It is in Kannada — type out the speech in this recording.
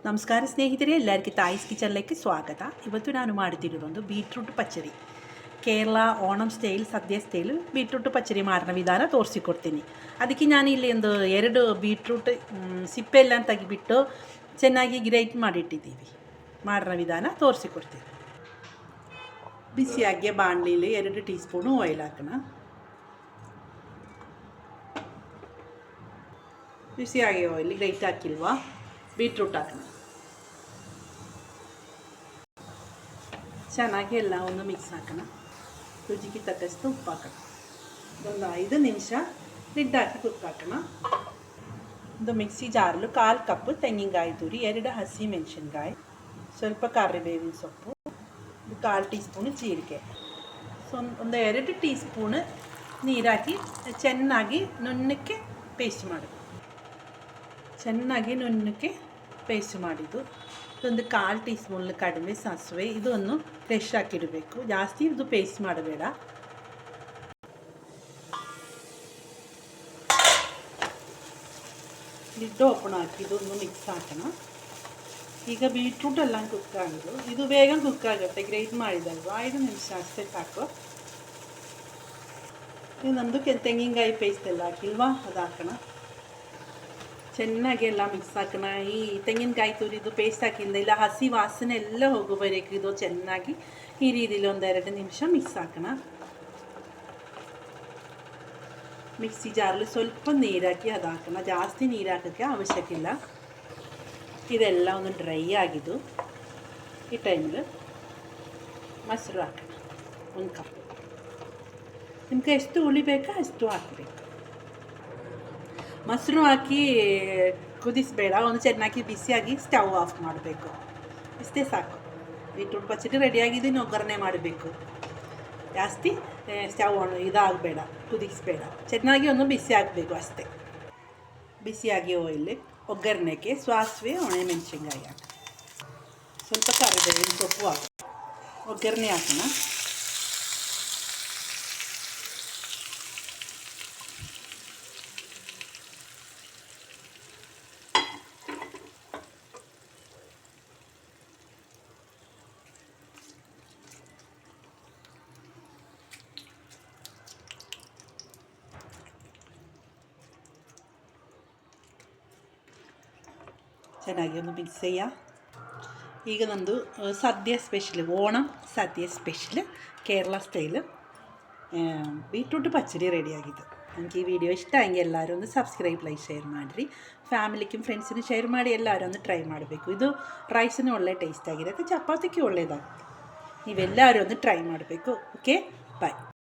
ನಮಸ್ಕಾರ ಸ್ನೇಹಿತರೆ, ಎಲ್ಲರಿಗೂ ತಾಯಿಸ್ ಕಿಚನ್ലേക്ക് ಸ್ವಾಗತ. ಇವತ್ತು ನಾನು ಮಾಡುತ್ತಿರೋದೊಂದು ಬೀಟ್ರೂಟ್ ಪಚ್ಚಡಿ. ಕೇರಳ ಓಣಂ ಸ್ಟೈಲ್, ಸದ್ಯ ಸ್ಟೈಲ್ ಬೀಟ್ರೂಟ್ ಪಚ್ಚಡಿ ಮಾಡಿದ ವಿಧಾನ ತೋರಿಸಿಕೊಡ್ತೀನಿ. ಅದಕ್ಕೆ ನಾನು ಇಲ್ಲಿ ಒಂದು 2 ಬೀಟ್ರೂಟ್ ಸಿಪ್ಪೆ ಎಲ್ಲ ತೆಗಿಬಿಟ್ಟು ಚೆನ್ನಾಗಿ ಗ್ರೈಂಡ್ ಮಾಡಿಟ್ಟಿದ್ದೀವಿ. ಮಾಡಿದ ವಿಧಾನ ತೋರಿಸಿಕೊಡ್ತೀನಿ. ಬಿಸಿಯಾಗಿ ಬಾಣಲಿಲಿ 2 ಟೀ ಸ್ಪೂನು ಆಯಿಲ್ ಹಾಕೋಣ. ಬಿಸಿಯಾಗಿ ಆಯಿಲ್ ಗ್ರೈಂಡ್ ಹಾಕಿಲ್ವಾ, ಬೀಟ್ರೂಟ್ ಹಾಕೋಣ. ಚೆನ್ನಾಗಿ ಎಲ್ಲ ಒಂದು ಮಿಕ್ಸ್ ಹಾಕೋಣ. ರುಚಿಗೆ ತಕ್ಕಷ್ಟು ಉಪ್ಪು ಹಾಕೋಣ. ಒಂದು 5 ನಿಮಿಷ ಲಿಡ್ ಹಾಕಿ ಕುಕ್ ಹಾಕೋಣ. ಒಂದು ಮಿಕ್ಸಿ ಜಾರಲು 1/4 ಕಪ್ ತೆಂಗಿನಕಾಯಿ ತುರಿ, 2 ಹಸಿ ಮೆಣಸಿನ್ಕಾಯಿ, ಸ್ವಲ್ಪ ಕರಿಬೇವಿನ ಸೊಪ್ಪು, 1/4 ಟೀ ಸ್ಪೂನು ಜೀರಿಗೆ, ಒಂದು 2 ಟೀ ಸ್ಪೂನು ನೀರಾಕಿ ಚೆನ್ನಾಗಿ ನುಣ್ಣಕ್ಕೆ ಪೇಸ್ಟ್ ಮಾಡಬೇಕು. ಚೆನ್ನಾಗಿ ನುಣ್ಣಕ್ಕೆ ಪೇಸ್ಟ್ ಮಾಡಿದ್ದು. ಇದೊಂದು 1/4 ಟೀ ಸ್ಪೂನ್ ಕಡಿಮೆ ಸಾಸಿವೆ, ಇದನ್ನು ಫ್ರೆಶ್ ಹಾಕಿಡಬೇಕು. ಜಾಸ್ತಿ ಇದು ಪೇಸ್ಟ್ ಮಾಡಬೇಡ. ಲಿಡ್ ಓಪನ್ ಹಾಕಿ ಇದೊಂದು ಮಿಕ್ಸ್ ಹಾಕೋಣ. ಈಗ ಬೀಟ್ರೂಟ್ ಎಲ್ಲ ಕುಕ್ ಆಗೋದು, ಇದು ಬೇಗ ಕುಕ್ ಆಗುತ್ತೆ. ಗ್ರೈಂಡ್ ಮಾಡಿದಲ್ವ, 5 ನಿಮಿಷ ಅಷ್ಟೇ ಸಾಕು. ಇನ್ನೊಂದು ತೆಂಗಿನಕಾಯಿ ಪೇಸ್ಟ್ ಎಲ್ಲ ಹಾಕಿಲ್ವಾ, ಅದು ಹಾಕೋಣ. ಚೆನ್ನಾಗಿ ಎಲ್ಲ ಮಿಕ್ಸ್ ಹಾಕೋಣ. ಈ ತೆಂಗಿನಕಾಯಿ ತುರಿದು ಪೇಸ್ಟ್ ಹಾಕಿಂದ ಇಲ್ಲ ಹಸಿ ವಾಸನೆ ಎಲ್ಲ ಹೋಗೋವರೆಗೂ ಇದು ಚೆನ್ನಾಗಿ ಈ ರೀತಿಲಿ ಒಂದು 2 ನಿಮಿಷ ಮಿಕ್ಸ್ ಹಾಕೋಣ. ಮಿಕ್ಸಿ ಜಾರಲ್ಲಿ ಸ್ವಲ್ಪ ನೀರು ಹಾಕಿ ಅದು ಹಾಕೋಣ. ಜಾಸ್ತಿ ನೀರು ಹಾಕೋಕ್ಕೆ ಅವಶ್ಯಕ ಇಲ್ಲ. ಇದೆಲ್ಲ ಒಂದು ಡ್ರೈ ಆಗಿದ್ದು. ಈ ಟೈಮಲ್ಲಿ ಮೊಸರು ಹಾಕೋಣ. 1 ಕಪ್. ನಿಮ್ಗೆ ಎಷ್ಟು ಉಳಿಬೇಕಾ ಅಷ್ಟು ಹಾಕಬೇಕು. ಮೊಸರು ಹಾಕಿ ಕುದಿಸಬೇಡ, ಒಂದು ಚೆನ್ನಾಗಿ ಬಿಸಿಯಾಗಿ ಸ್ಟವ್ ಆಫ್ ಮಾಡಬೇಕು. ಇಷ್ಟೇ ಸಾಕು. ಬೀಟ್ರೂಟ್ ಪಚ್ಚಡಿ ರೆಡಿಯಾಗಿದೆ. ಇನ್ನು ಒಗ್ಗರಣೆ ಮಾಡಬೇಕು. ಜಾಸ್ತಿ ಸ್ಟವ್ ಇದಾಗಬೇಡ, ಕುದಿಸಬೇಡ. ಚೆನ್ನಾಗಿ ಒಂದು ಬಿಸಿ ಆಗಬೇಕು ಅಷ್ಟೇ. ಬಿಸಿಯಾಗಿ ಆಯಿಲ್ ಒಗ್ಗರಣೆಗೆ ಸಾಸಿವೆ, ಒಣಮೆಣಸಿನ್ಕಾಯಿ ಹಾಕಿ, ಸ್ವಲ್ಪ ಕರಿಬೇವಿನ ಸೊಪ್ಪು ಹಾಕಿ ಒಗ್ಗರಣೆ ಹಾಕೋಣ. ಚೆನ್ನಾಗಿ ಒಂದು ಮಿಕ್ಸ್ செய்ய. ಈಗ ನಂದು ಸದ್ಯ ಸ್ಪೆಷಲ್, ಓಣಂ ಸದ್ಯ ಸ್ಪೆಷಲ್ ಕೇರಳ ಸ್ಟೈಲ್ ಬೀಟ್ರೂಟ್ ಪಚ್ಚಡಿ ರೆಡಿಯಾಗಿದೆ. ನನಗೆ ಈ ವಿಡಿಯೋ ಇಷ್ಟ ಆಗಿ ಎಲ್ಲರೂ ಒಂದು ಸಬ್ಸ್ಕ್ರೈಬ್, ಲೈಕ್, ಶೇರ್ ಮಾಡಿರಿ. ಫ್ಯಾಮಿಲಿಗೂ ಫ್ರೆಂಡ್ಸಿಗೂ ಶೇರ್ ಮಾಡಿ. ಎಲ್ಲರೂ ಒಂದು ಟ್ರೈ ಮಾಡಬೇಕು. ಇದು ರೈಸಿನೂ ಒಳ್ಳೆ ಟೇಸ್ಟ್ ಆಗಿರುತ್ತೆ, ಚಪಾತಿಗೆ ಒಳ್ಳೆಯದಾಗುತ್ತೆ. ನೀವೆಲ್ಲರೂ ಒಂದು ಟ್ರೈ ಮಾಡಬೇಕು. ಓಕೆ, ಬಾಯ್.